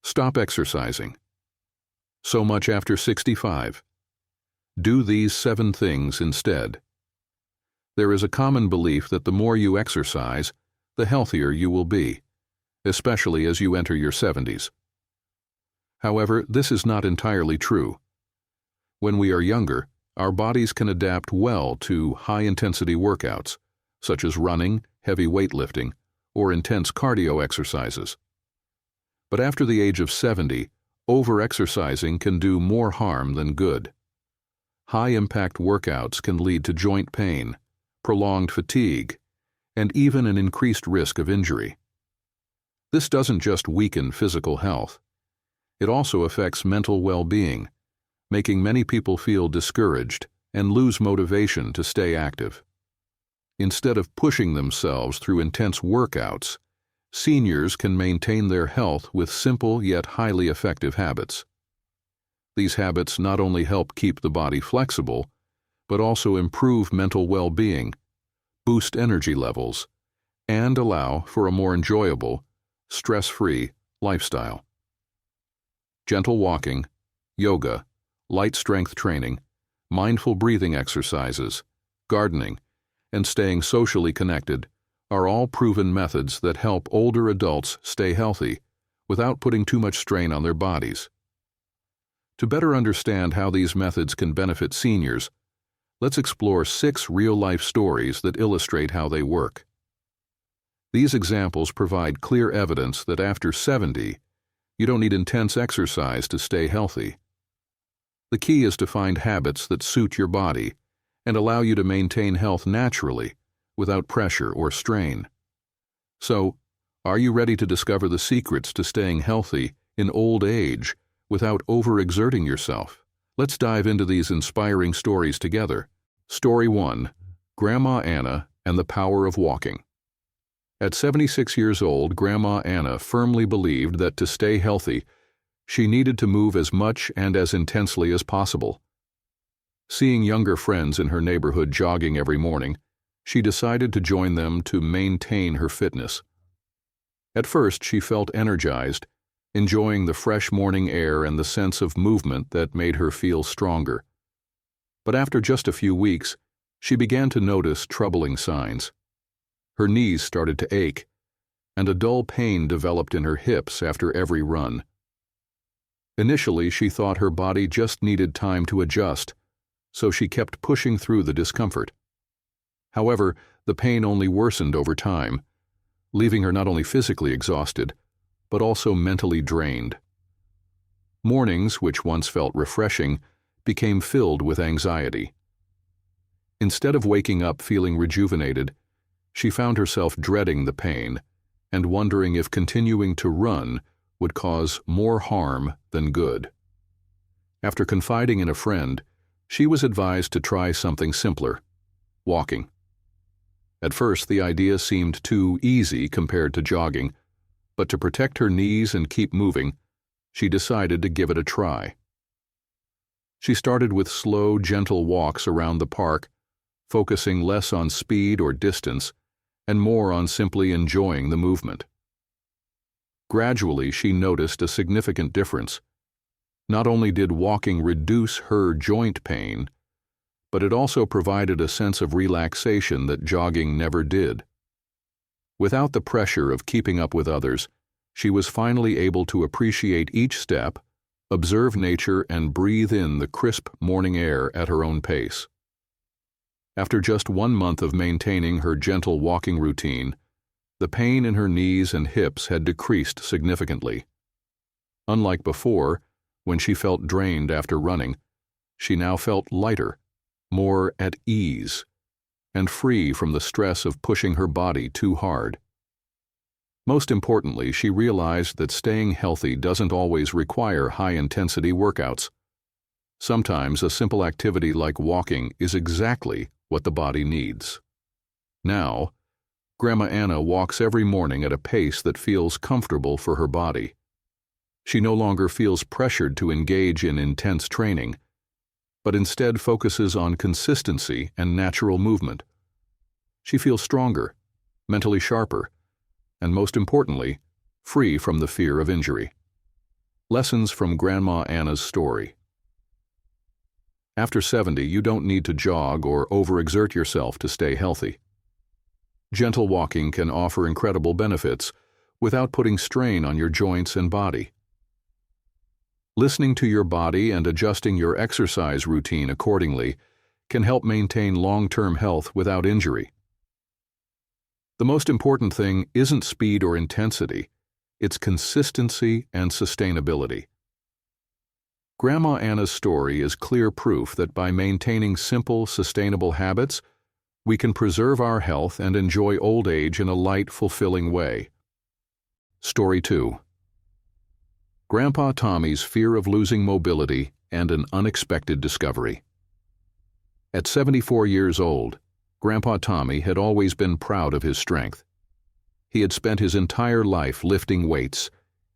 Stop exercising. So much after 65. Do these 7 things instead. There is a common belief that the more you exercise, the healthier you will be, especially as you enter your 70s. However, this is not entirely true. When we are younger, our bodies can adapt well to high-intensity workouts, such as running, heavy weightlifting, or intense cardio exercises. But after the age of 70, over-exercising can do more harm than good. High-impact workouts can lead to joint pain, prolonged fatigue, and even an increased risk of injury. This doesn't just weaken physical health. It also affects mental well-being, making many people feel discouraged and lose motivation to stay active. Instead of pushing themselves through intense workouts, seniors can maintain their health with simple yet highly effective habits. These habits not only help keep the body flexible, but also improve mental well-being, boost energy levels, and allow for a more enjoyable, stress-free lifestyle. Gentle walking, yoga, light strength training, mindful breathing exercises, gardening, and staying socially connected are all proven methods that help older adults stay healthy without putting too much strain on their bodies. To better understand how these methods can benefit seniors, let's explore 6 real-life stories that illustrate how they work. These examples provide clear evidence that after 70, you don't need intense exercise to stay healthy. The key is to find habits that suit your body and allow you to maintain health naturally without pressure or strain. So, are you ready to discover the secrets to staying healthy in old age without overexerting yourself? Let's dive into these inspiring stories together. Story 1: Grandma Anna and the Power of Walking. At 76 years old, Grandma Anna firmly believed that to stay healthy, she needed to move as much and as intensely as possible. Seeing younger friends in her neighborhood jogging every morning, she decided to join them to maintain her fitness. At first, she felt energized, enjoying the fresh morning air and the sense of movement that made her feel stronger. But after just a few weeks, she began to notice troubling signs. Her knees started to ache, and a dull pain developed in her hips after every run. Initially, she thought her body just needed time to adjust, so she kept pushing through the discomfort. However, the pain only worsened over time, leaving her not only physically exhausted, but also mentally drained. Mornings, which once felt refreshing, became filled with anxiety. Instead of waking up feeling rejuvenated, she found herself dreading the pain and wondering if continuing to run would cause more harm than good. After confiding in a friend, she was advised to try something simpler: walking. At first, the idea seemed too easy compared to jogging, but to protect her knees and keep moving, she decided to give it a try. She started with slow, gentle walks around the park, focusing less on speed or distance and more on simply enjoying the movement. Gradually, she noticed a significant difference. Not only did walking reduce her joint pain, but it also provided a sense of relaxation that jogging never did. Without the pressure of keeping up with others, she was finally able to appreciate each step, observe nature, and breathe in the crisp morning air at her own pace. After just 1 month of maintaining her gentle walking routine, the pain in her knees and hips had decreased significantly. Unlike before, when she felt drained after running, she now felt lighter, more at ease, and free from the stress of pushing her body too hard. Most importantly, she realized that staying healthy doesn't always require high-intensity workouts. Sometimes a simple activity like walking is exactly what the body needs. Now, Grandma Anna walks every morning at a pace that feels comfortable for her body. She no longer feels pressured to engage in intense training, but instead focuses on consistency and natural movement. She feels stronger, mentally sharper, and most importantly, free from the fear of injury. Lessons from Grandma Anna's story. After 70, you don't need to jog or overexert yourself to stay healthy. Gentle walking can offer incredible benefits without putting strain on your joints and body. Listening to your body and adjusting your exercise routine accordingly can help maintain long-term health without injury. The most important thing isn't speed or intensity, it's consistency and sustainability. Grandma Anna's story is clear proof that by maintaining simple, sustainable habits, we can preserve our health and enjoy old age in a light, fulfilling way. Story 2. Grandpa Tommy's fear of losing mobility and an unexpected discovery. At 74 years old, Grandpa Tommy had always been proud of his strength. He had spent his entire life lifting weights,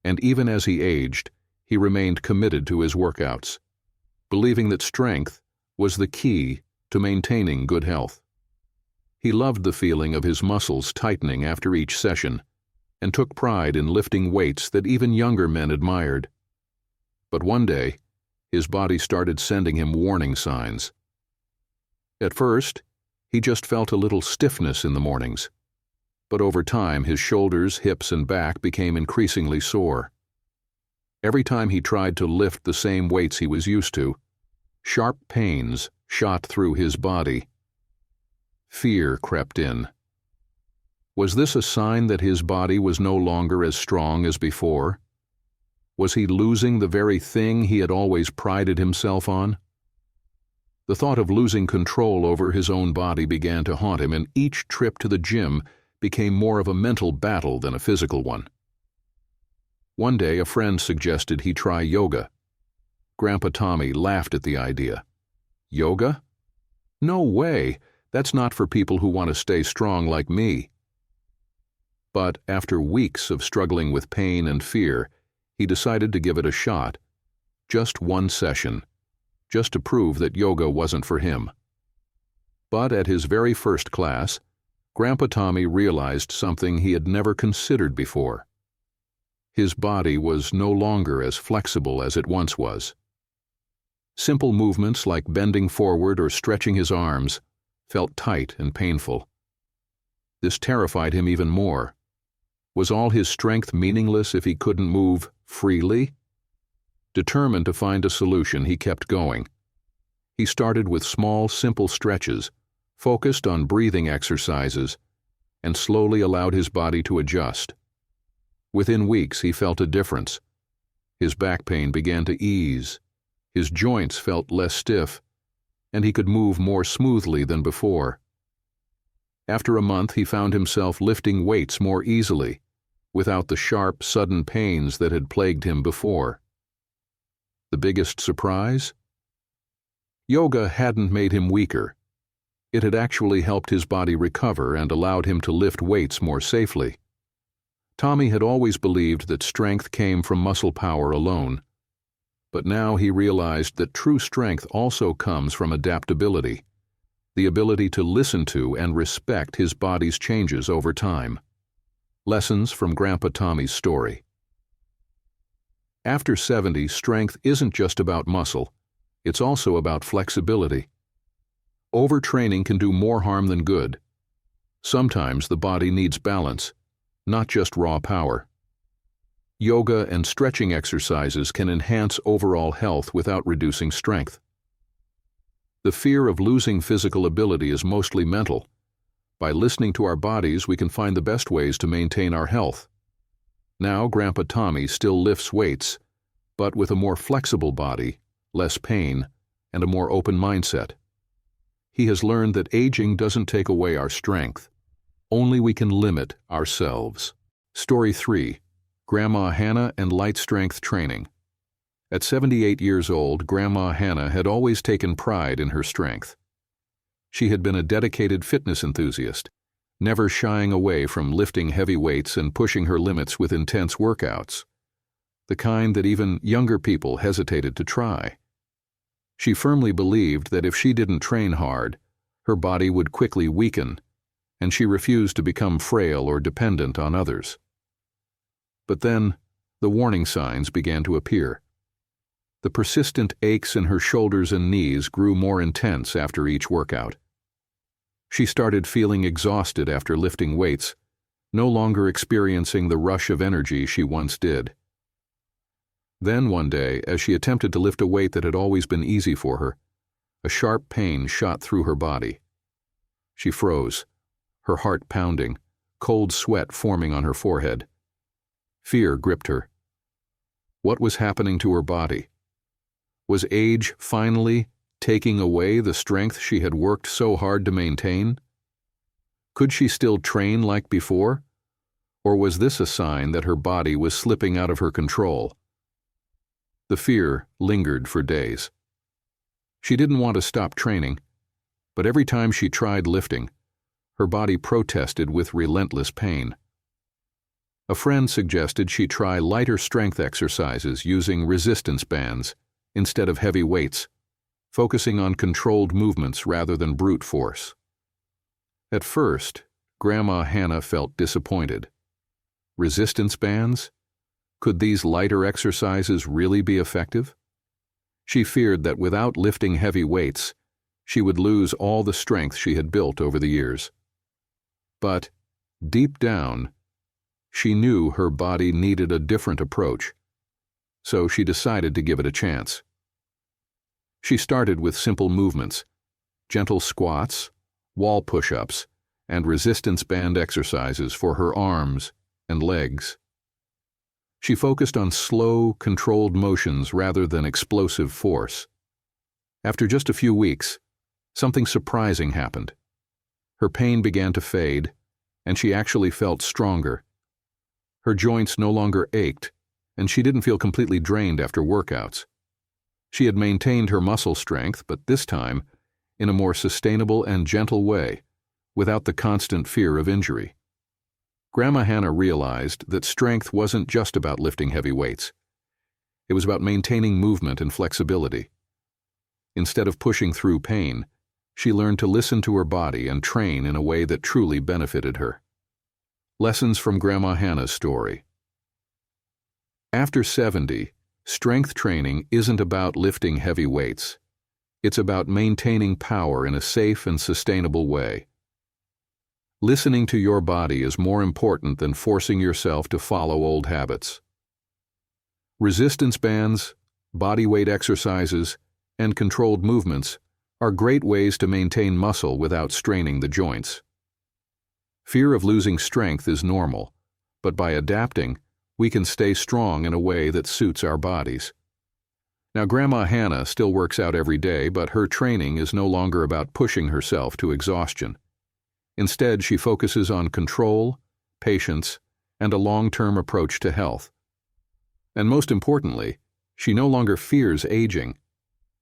and even as he aged, he remained committed to his workouts, believing that strength was the key to maintaining good health. He loved the feeling of his muscles tightening after each session, and took pride in lifting weights that even younger men admired. But one day, his body started sending him warning signs. At first, he just felt a little stiffness in the mornings, but over time his shoulders, hips, and back became increasingly sore. Every time he tried to lift the same weights he was used to, sharp pains shot through his body. Fear crept in. Was this a sign that his body was no longer as strong as before? Was he losing the very thing he had always prided himself on? The thought of losing control over his own body began to haunt him, and each trip to the gym became more of a mental battle than a physical one. One day, a friend suggested he try yoga. Grandpa Tommy laughed at the idea. Yoga? No way! That's not for people who want to stay strong like me. But after weeks of struggling with pain and fear, he decided to give it a shot. Just one session, just to prove that yoga wasn't for him. But at his very first class, Grandpa Tommy realized something he had never considered before. His body was no longer as flexible as it once was. Simple movements like bending forward or stretching his arms felt tight and painful. This terrified him even more. Was all his strength meaningless if he couldn't move freely? Determined to find a solution, he kept going. He started with small, simple stretches, focused on breathing exercises, and slowly allowed his body to adjust. Within weeks, he felt a difference. His back pain began to ease, his joints felt less stiff, and he could move more smoothly than before. After a month, he found himself lifting weights more easily, without the sharp, sudden pains that had plagued him before. The biggest surprise? Yoga hadn't made him weaker. It had actually helped his body recover and allowed him to lift weights more safely. Tommy had always believed that strength came from muscle power alone, but now he realized that true strength also comes from adaptability, the ability to listen to and respect his body's changes over time. Lessons from Grandpa Tommy's story. After 70, strength isn't just about muscle, it's also about flexibility. Overtraining can do more harm than good. Sometimes the body needs balance, not just raw power. Yoga and stretching exercises can enhance overall health without reducing strength. The fear of losing physical ability is mostly mental. By listening to our bodies, we can find the best ways to maintain our health. Now, Grandpa Tommy still lifts weights, but with a more flexible body, less pain, and a more open mindset. He has learned that aging doesn't take away our strength. Only we can limit ourselves. Story 3. Grandma Hannah and Light Strength Training. At 78 years old, Grandma Hannah had always taken pride in her strength. She had been a dedicated fitness enthusiast, never shying away from lifting heavy weights and pushing her limits with intense workouts, the kind that even younger people hesitated to try. She firmly believed that if she didn't train hard, her body would quickly weaken, and she refused to become frail or dependent on others. But then, the warning signs began to appear. The persistent aches in her shoulders and knees grew more intense after each workout. She started feeling exhausted after lifting weights, no longer experiencing the rush of energy she once did. Then one day, as she attempted to lift a weight that had always been easy for her, a sharp pain shot through her body. She froze, her heart pounding, cold sweat forming on her forehead. Fear gripped her. What was happening to her body? Was age finally taking away the strength she had worked so hard to maintain? Could she still train like before? Or was this a sign that her body was slipping out of her control? The fear lingered for days. She didn't want to stop training, but every time she tried lifting, her body protested with relentless pain. A friend suggested she try lighter strength exercises using resistance bands instead of heavy weights, focusing on controlled movements rather than brute force. At first, Grandma Hannah felt disappointed. Resistance bands? Could these lighter exercises really be effective? She feared that without lifting heavy weights, she would lose all the strength she had built over the years. But, deep down, she knew her body needed a different approach, so she decided to give it a chance. She started with simple movements, gentle squats, wall push-ups, and resistance band exercises for her arms and legs. She focused on slow, controlled motions rather than explosive force. After just a few weeks, something surprising happened. Her pain began to fade, and she actually felt stronger. Her joints no longer ached, and she didn't feel completely drained after workouts. She had maintained her muscle strength, but this time in a more sustainable and gentle way, without the constant fear of injury. Grandma Hannah realized that strength wasn't just about lifting heavy weights. It was about maintaining movement and flexibility. Instead of pushing through pain, she learned to listen to her body and train in a way that truly benefited her. Lessons from Grandma Hannah's story. After 70, strength training isn't about lifting heavy weights. It's about maintaining power in a safe and sustainable way. Listening to your body is more important than forcing yourself to follow old habits. Resistance bands, body weight exercises, and controlled movements are great ways to maintain muscle without straining the joints. Fear of losing strength is normal, but by adapting, we can stay strong in a way that suits our bodies. Now, Grandma Hannah still works out every day, but her training is no longer about pushing herself to exhaustion. Instead, she focuses on control, patience, and a long-term approach to health. And most importantly, she no longer fears aging,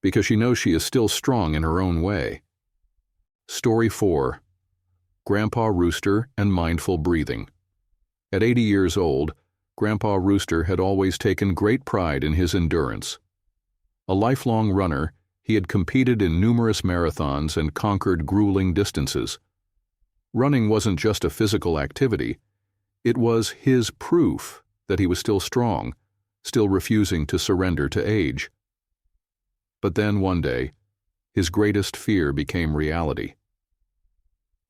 because she knows she is still strong in her own way. Story 4. Grandpa Rooster and Mindful Breathing. At 80 years old, Grandpa Rooster had always taken great pride in his endurance. A lifelong runner, he had competed in numerous marathons and conquered grueling distances. Running wasn't just a physical activity, it was his proof that he was still strong, still refusing to surrender to age. But then one day, his greatest fear became reality.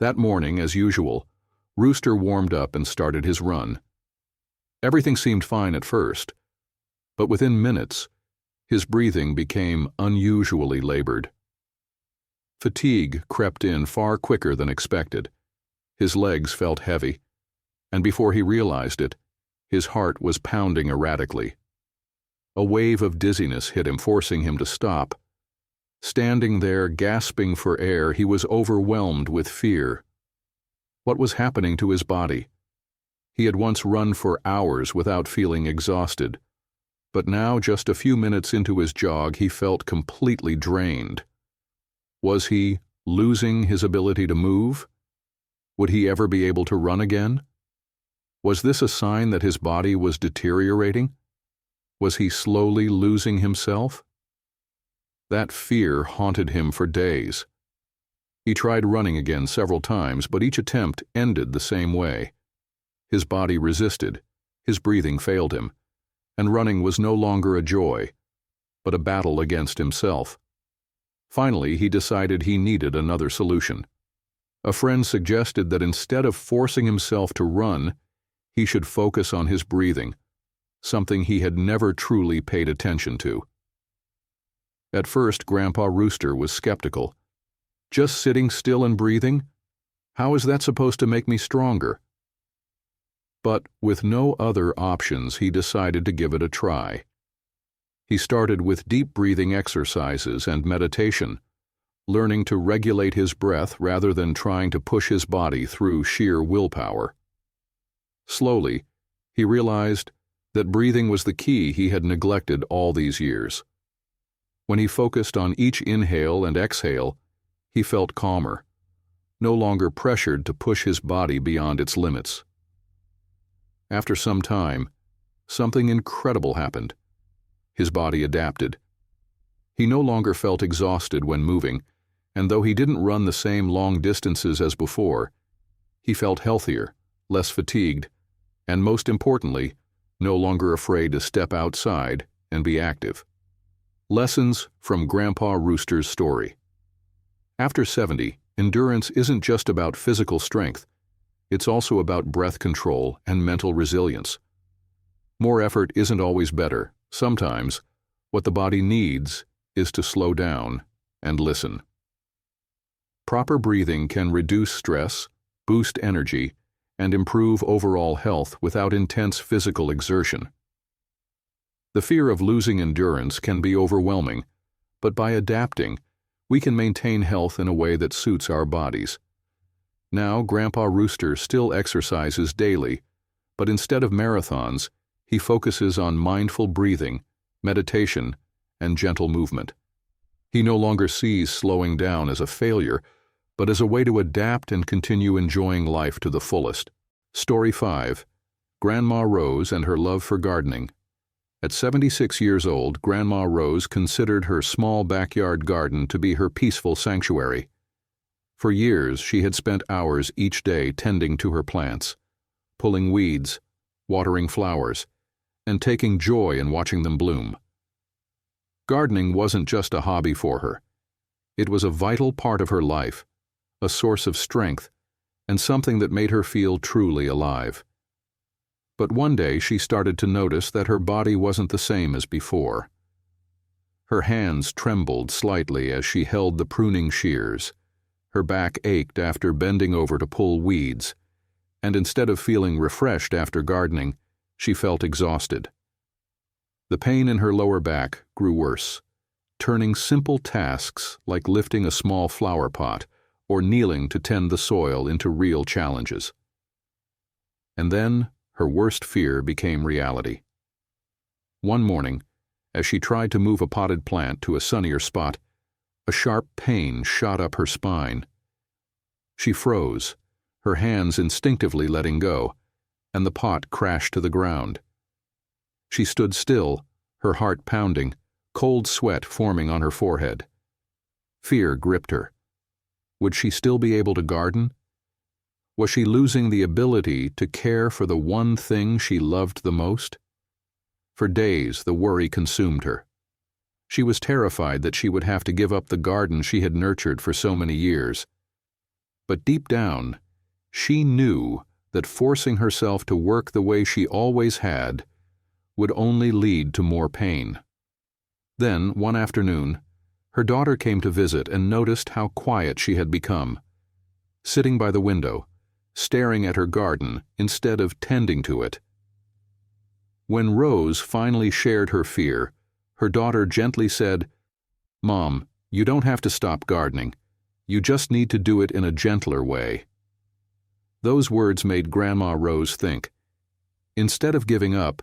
That morning, as usual, Rooster warmed up and started his run. Everything seemed fine at first, but within minutes, his breathing became unusually labored. Fatigue crept in far quicker than expected. His legs felt heavy, and before he realized it, his heart was pounding erratically. A wave of dizziness hit him, forcing him to stop. Standing there, gasping for air, he was overwhelmed with fear. What was happening to his body? He had once run for hours without feeling exhausted, but now, just a few minutes into his jog, he felt completely drained. Was he losing his ability to move? Would he ever be able to run again? Was this a sign that his body was deteriorating? Was he slowly losing himself? That fear haunted him for days. He tried running again several times, but each attempt ended the same way. His body resisted, his breathing failed him, and running was no longer a joy, but a battle against himself. Finally, he decided he needed another solution. A friend suggested that instead of forcing himself to run, he should focus on his breathing, something he had never truly paid attention to. At first, Grandpa Rooster was skeptical. Just sitting still and breathing? How is that supposed to make me stronger? But with no other options, he decided to give it a try. He started with deep breathing exercises and meditation, learning to regulate his breath rather than trying to push his body through sheer willpower. Slowly, he realized that breathing was the key he had neglected all these years. When he focused on each inhale and exhale, he felt calmer, no longer pressured to push his body beyond its limits. After some time, something incredible happened. His body adapted. He no longer felt exhausted when moving, and though he didn't run the same long distances as before, he felt healthier, less fatigued, and most importantly, no longer afraid to step outside and be active. Lessons from Grandpa Rooster's story. After 70, endurance isn't just about physical strength. It's also about breath control and mental resilience. More effort isn't always better. Sometimes, what the body needs is to slow down and listen. Proper breathing can reduce stress, boost energy, and improve overall health without intense physical exertion. The fear of losing endurance can be overwhelming, but by adapting, we can maintain health in a way that suits our bodies. Now, Grandpa Rooster still exercises daily, but instead of marathons, he focuses on mindful breathing, meditation, and gentle movement. He no longer sees slowing down as a failure, but as a way to adapt and continue enjoying life to the fullest. Story 5. Grandma Rose and her love for gardening. At 76 years old, Grandma Rose considered her small backyard garden to be her peaceful sanctuary. For years, she had spent hours each day tending to her plants, pulling weeds, watering flowers, and taking joy in watching them bloom. Gardening wasn't just a hobby for her. It was a vital part of her life, a source of strength, and something that made her feel truly alive. But one day she started to notice that her body wasn't the same as before. Her hands trembled slightly as she held the pruning shears. Her back ached after bending over to pull weeds, and instead of feeling refreshed after gardening, she felt exhausted. The pain in her lower back grew worse, turning simple tasks like lifting a small flower pot or kneeling to tend the soil into real challenges. And then her worst fear became reality. One morning, as she tried to move a potted plant to a sunnier spot, a sharp pain shot up her spine. She froze, her hands instinctively letting go, and the pot crashed to the ground. She stood still, her heart pounding, cold sweat forming on her forehead. Fear gripped her. Would she still be able to garden? Was she losing the ability to care for the one thing she loved the most? For days, the worry consumed her. She was terrified that she would have to give up the garden she had nurtured for so many years. But deep down, she knew that forcing herself to work the way she always had would only lead to more pain. Then, one afternoon, her daughter came to visit and noticed how quiet she had become, sitting by the window, staring at her garden instead of tending to it. When Rose finally shared her fear, her daughter gently said, "Mom, you don't have to stop gardening. You just need to do it in a gentler way." Those words made Grandma Rose think. Instead of giving up,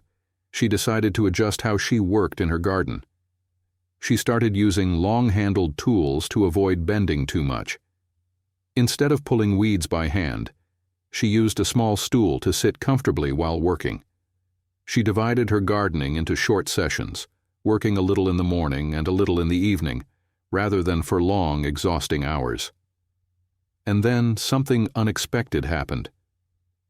she decided to adjust how she worked in her garden. She started using long-handled tools to avoid bending too much. Instead of pulling weeds by hand, she used a small stool to sit comfortably while working. She divided her gardening into short sessions, working a little in the morning and a little in the evening, rather than for long, exhausting hours. And then something unexpected happened.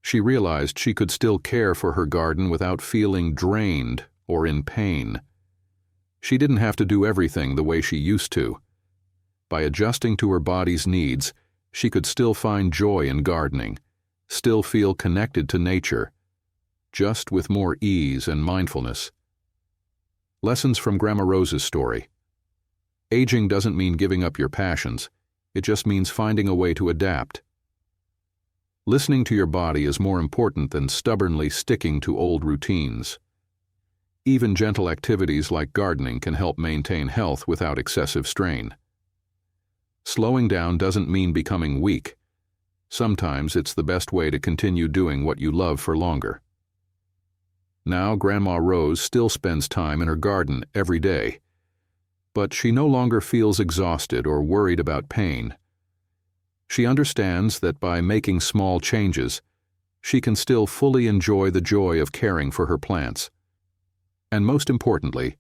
She realized she could still care for her garden without feeling drained or in pain. She didn't have to do everything the way she used to. By adjusting to her body's needs, she could still find joy in gardening, still feel connected to nature, just with more ease and mindfulness. Lessons from Grandma Rose's story. Aging doesn't mean giving up your passions. It just means finding a way to adapt. Listening to your body is more important than stubbornly sticking to old routines. Even gentle activities like gardening can help maintain health without excessive strain. Slowing down doesn't mean becoming weak. Sometimes it's the best way to continue doing what you love for longer. Now Grandma Rose still spends time in her garden every day, but she no longer feels exhausted or worried about pain. She understands that by making small changes, she can still fully enjoy the joy of caring for her plants. And most importantly,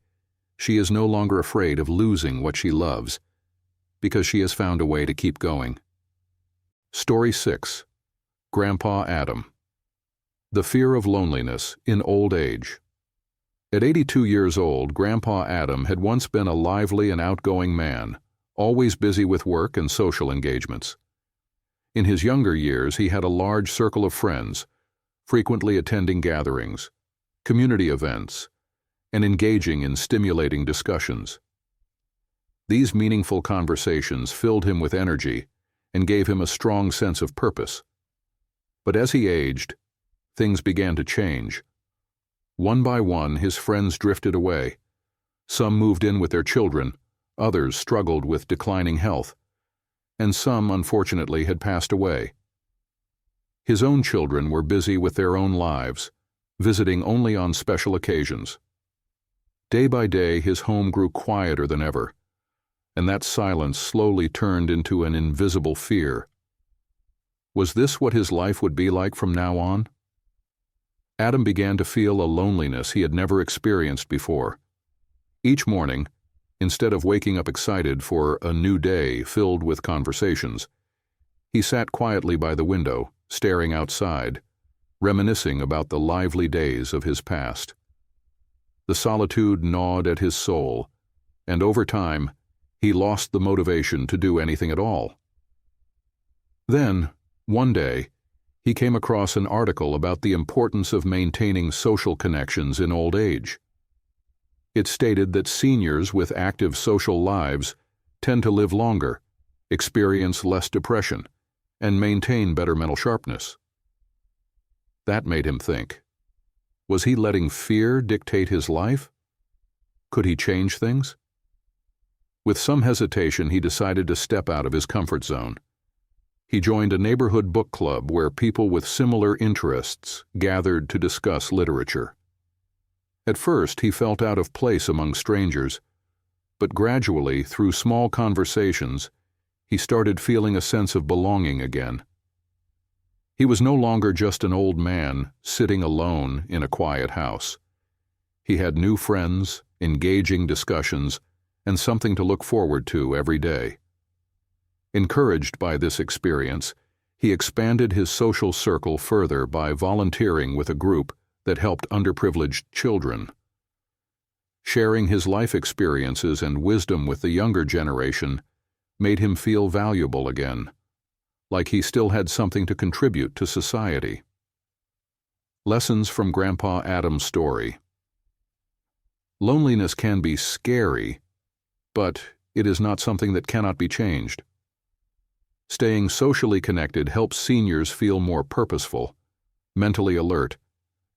she is no longer afraid of losing what she loves, because she has found a way to keep going. Story 6. Grandpa Adam. The fear of loneliness in old age. At 82 years old, Grandpa Adam had once been a lively and outgoing man, always busy with work and social engagements. In his younger years, he had a large circle of friends, frequently attending gatherings, community events, and engaging in stimulating discussions. These meaningful conversations filled him with energy and gave him a strong sense of purpose. But as he aged, things began to change. One by one, his friends drifted away. Some moved in with their children, others struggled with declining health, and some, unfortunately, had passed away. His own children were busy with their own lives, visiting only on special occasions. Day by day, his home grew quieter than ever, and that silence slowly turned into an invisible fear. Was this what his life would be like from now on? Adam began to feel a loneliness he had never experienced before. Each morning, instead of waking up excited for a new day filled with conversations, he sat quietly by the window, staring outside, reminiscing about the lively days of his past. The solitude gnawed at his soul, and over time, he lost the motivation to do anything at all. Then, one day, he came across an article about the importance of maintaining social connections in old age. It stated that seniors with active social lives tend to live longer, experience less depression, and maintain better mental sharpness. That made him think. Was he letting fear dictate his life? Could he change things? With some hesitation, he decided to step out of his comfort zone. He joined a neighborhood book club where people with similar interests gathered to discuss literature. At first, he felt out of place among strangers, but gradually, through small conversations, he started feeling a sense of belonging again. He was no longer just an old man sitting alone in a quiet house. He had new friends, engaging discussions, and something to look forward to every day. Encouraged by this experience, he expanded his social circle further by volunteering with a group that helped underprivileged children. Sharing his life experiences and wisdom with the younger generation made him feel valuable again, like he still had something to contribute to society. Lessons from Grandpa Adam's story. Loneliness can be scary, but it is not something that cannot be changed. Staying socially connected helps seniors feel more purposeful, mentally alert,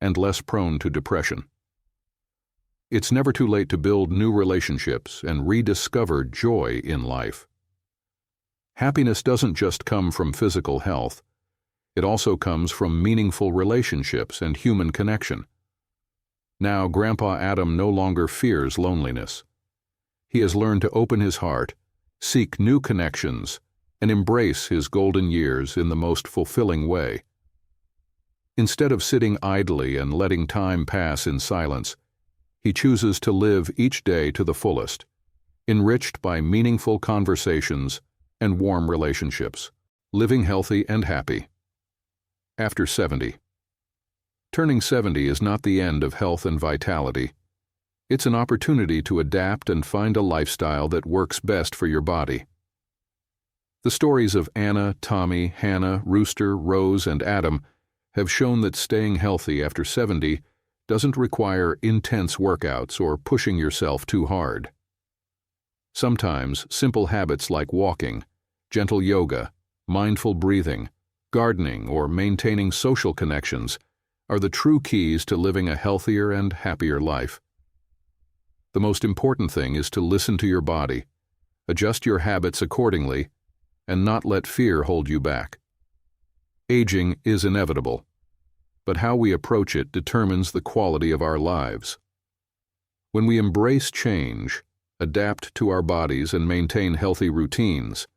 and less prone to depression. It's never too late to build new relationships and rediscover joy in life. Happiness doesn't just come from physical health. It also comes from meaningful relationships and human connection. Now, Grandpa Adam no longer fears loneliness. He has learned to open his heart, seek new connections, and embrace his golden years in the most fulfilling way. Instead of sitting idly and letting time pass in silence, he chooses to live each day to the fullest, enriched by meaningful conversations and warm relationships, living healthy and happy. After 70. Turning 70 is not the end of health and vitality. It's an opportunity to adapt and find a lifestyle that works best for your body. The stories of Anna, Tommy, Hannah, Rooster, Rose, and Adam have shown that staying healthy after 70 doesn't require intense workouts or pushing yourself too hard. Sometimes simple habits like walking, gentle yoga, mindful breathing, gardening, or maintaining social connections are the true keys to living a healthier and happier life. The most important thing is to listen to your body, adjust your habits accordingly, and not let fear hold you back. Aging is inevitable, but how we approach it determines the quality of our lives. When we embrace change, adapt to our bodies, and maintain healthy routines,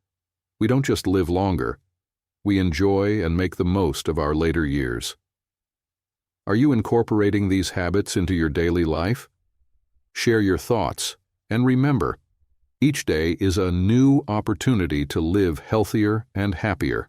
we don't just live longer, we enjoy and make the most of our later years. Are you incorporating these habits into your daily life? Share your thoughts, and remember, each day is a new opportunity to live healthier and happier.